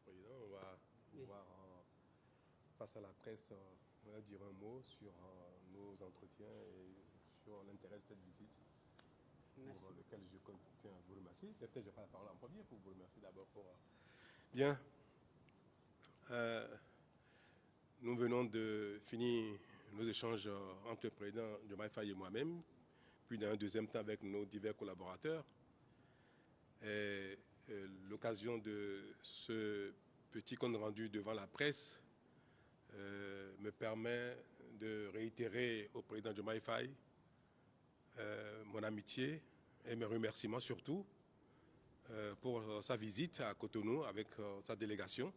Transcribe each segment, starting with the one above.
Président. On va pouvoir, face à la presse, dire un mot sur nos entretiens et sur l'intérêt de cette visite. Merci. Pour lequel je tiens à vous remercier. Peut-être je vais la parole en premier pour vous remercier d'abord pour... Bien. Nous venons de finir nos échanges entre le président Diomaye Faye et moi-même, puis dans un deuxième temps avec nos divers collaborateurs. L'occasion de ce petit compte rendu devant la presse me permet de réitérer au président Diomaye Faye mon amitié et mes remerciements surtout pour sa visite à Cotonou avec sa délégation.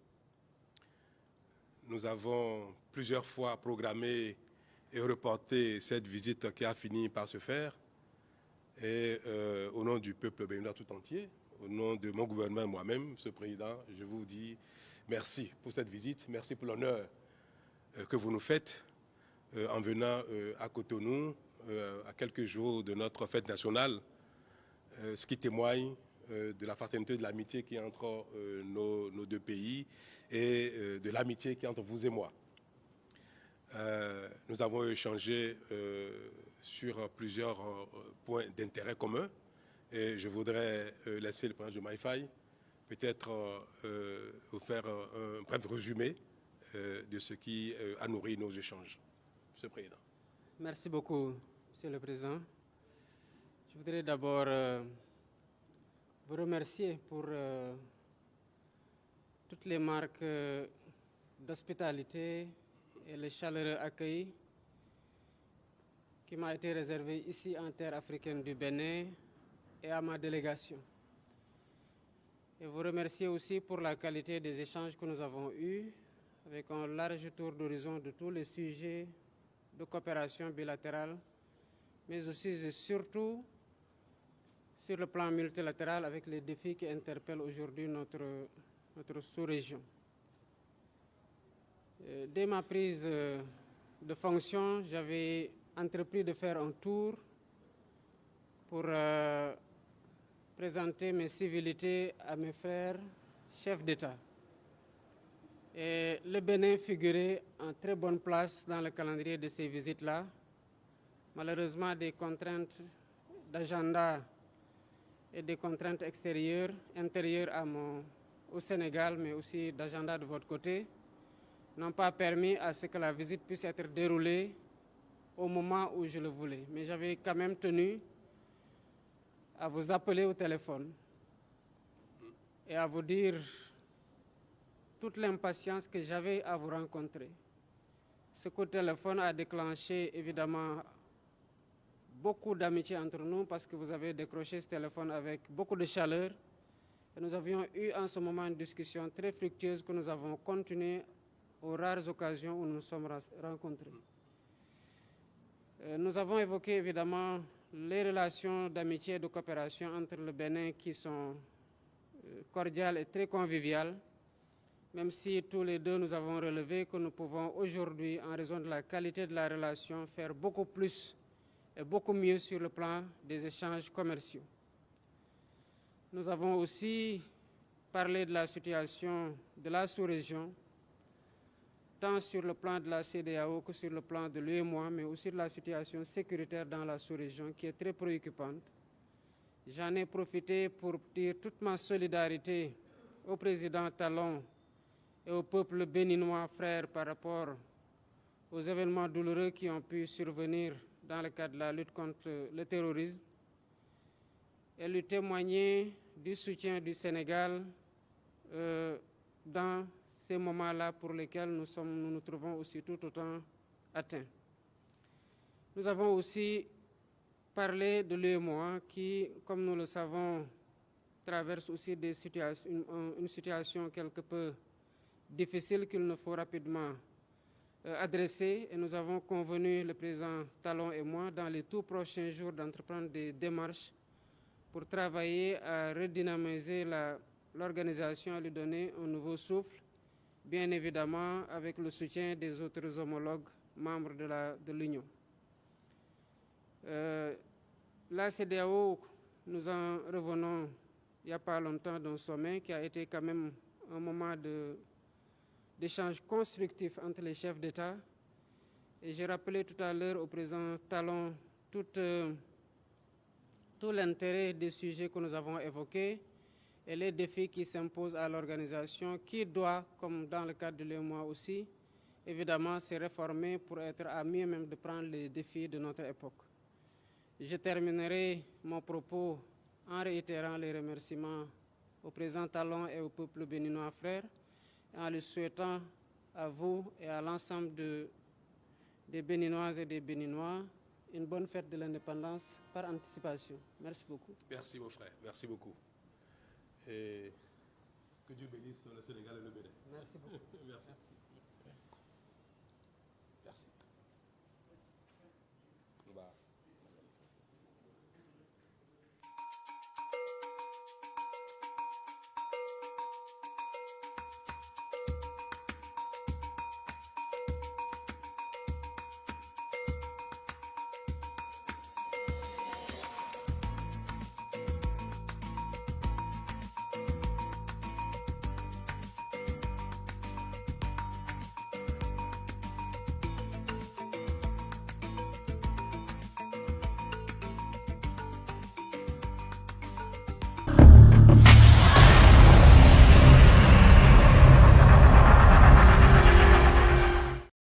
Nous avons plusieurs fois programmé et reporté cette visite qui a fini par se faire. Et au nom du peuple béninois tout entier, au nom de mon gouvernement et moi-même, Monsieur le Président, je vous dis merci pour cette visite, merci pour l'honneur que vous nous faites en venant à Cotonou à quelques jours de notre fête nationale, ce qui témoigne de la fraternité, de l'amitié qui est entre nos deux pays et de l'amitié qui est entre vous et moi. Nous avons échangé sur plusieurs points d'intérêt commun et je voudrais laisser le président Diomaye Faye peut-être vous faire un bref résumé de ce qui a nourri nos échanges. Monsieur le Président. Merci beaucoup, Monsieur le Président. Je voudrais d'abord vous remercier pour toutes les marques d'hospitalité et le chaleureux accueil qui m'a été réservé ici en terre africaine du Bénin et à ma délégation. Et vous remercier aussi pour la qualité des échanges que nous avons eus avec un large tour d'horizon de tous les sujets de coopération bilatérale, mais aussi et surtout sur le plan multilatéral avec les défis qui interpellent aujourd'hui notre sous-région. Dès ma prise de fonction, j'avais entrepris de faire un tour pour présenter mes civilités à mes frères chefs d'État. Et le Bénin figurait en très bonne place dans le calendrier de ces visites-là. Malheureusement, des contraintes d'agenda et des contraintes extérieures, intérieures au Sénégal, mais aussi d'agenda de votre côté, n'ont pas permis à ce que la visite puisse être déroulée au moment où je le voulais. Mais j'avais quand même tenu à vous appeler au téléphone et à vous dire toute l'impatience que j'avais à vous rencontrer. Ce coup de téléphone a déclenché évidemment beaucoup d'amitié entre nous parce que vous avez décroché ce téléphone avec beaucoup de chaleur. Et nous avions eu en ce moment une discussion très fructueuse que nous avons continué aux rares occasions où nous nous sommes rencontrés. Nous avons évoqué évidemment les relations d'amitié et de coopération entre le Bénin qui sont cordiales et très conviviales, même si tous les deux nous avons relevé que nous pouvons aujourd'hui, en raison de la qualité de la relation, faire beaucoup plus et beaucoup mieux sur le plan des échanges commerciaux. Nous avons aussi parlé de la situation de la sous-région, tant sur le plan de la CEDEAO que sur le plan de l'UEMOA, mais aussi de la situation sécuritaire dans la sous-région qui est très préoccupante. J'en ai profité pour dire toute ma solidarité au président Talon et au peuple béninois frère par rapport aux événements douloureux qui ont pu survenir dans le cadre de la lutte contre le terrorisme et lui témoigner du soutien du Sénégal dans ces moments-là pour lesquels nous nous trouvons aussi tout autant atteints. Nous avons aussi parlé de l'UEMOA qui, comme nous le savons, traverse aussi une situation quelque peu difficile qu'il nous faut rapidement adresser. Et nous avons convenu, le président Talon et moi, dans les tout prochains jours d'entreprendre des démarches pour travailler à redynamiser l'organisation, à lui donner un nouveau souffle, bien évidemment avec le soutien des autres homologues membres de l'Union. La CEDEAO, nous en revenons il n'y a pas longtemps d'un sommet qui a été quand même un moment d'échange constructif entre les chefs d'État. Et j'ai rappelé tout à l'heure au président Talon tout l'intérêt des sujets que nous avons évoqués et les défis qui s'imposent à l'organisation qui doit, comme dans le cadre de l'UEMOA aussi, évidemment se réformer pour être à mieux même de prendre les défis de notre époque. Je terminerai mon propos en réitérant les remerciements au président Talon et au peuple béninois frère, et en le souhaitant à vous et à l'ensemble des Béninoises et des Béninois une bonne fête de l'indépendance par anticipation. Merci beaucoup. Merci mon frère, merci beaucoup. Et que Dieu bénisse le Sénégal et le Bénin. Merci beaucoup. Merci. Merci.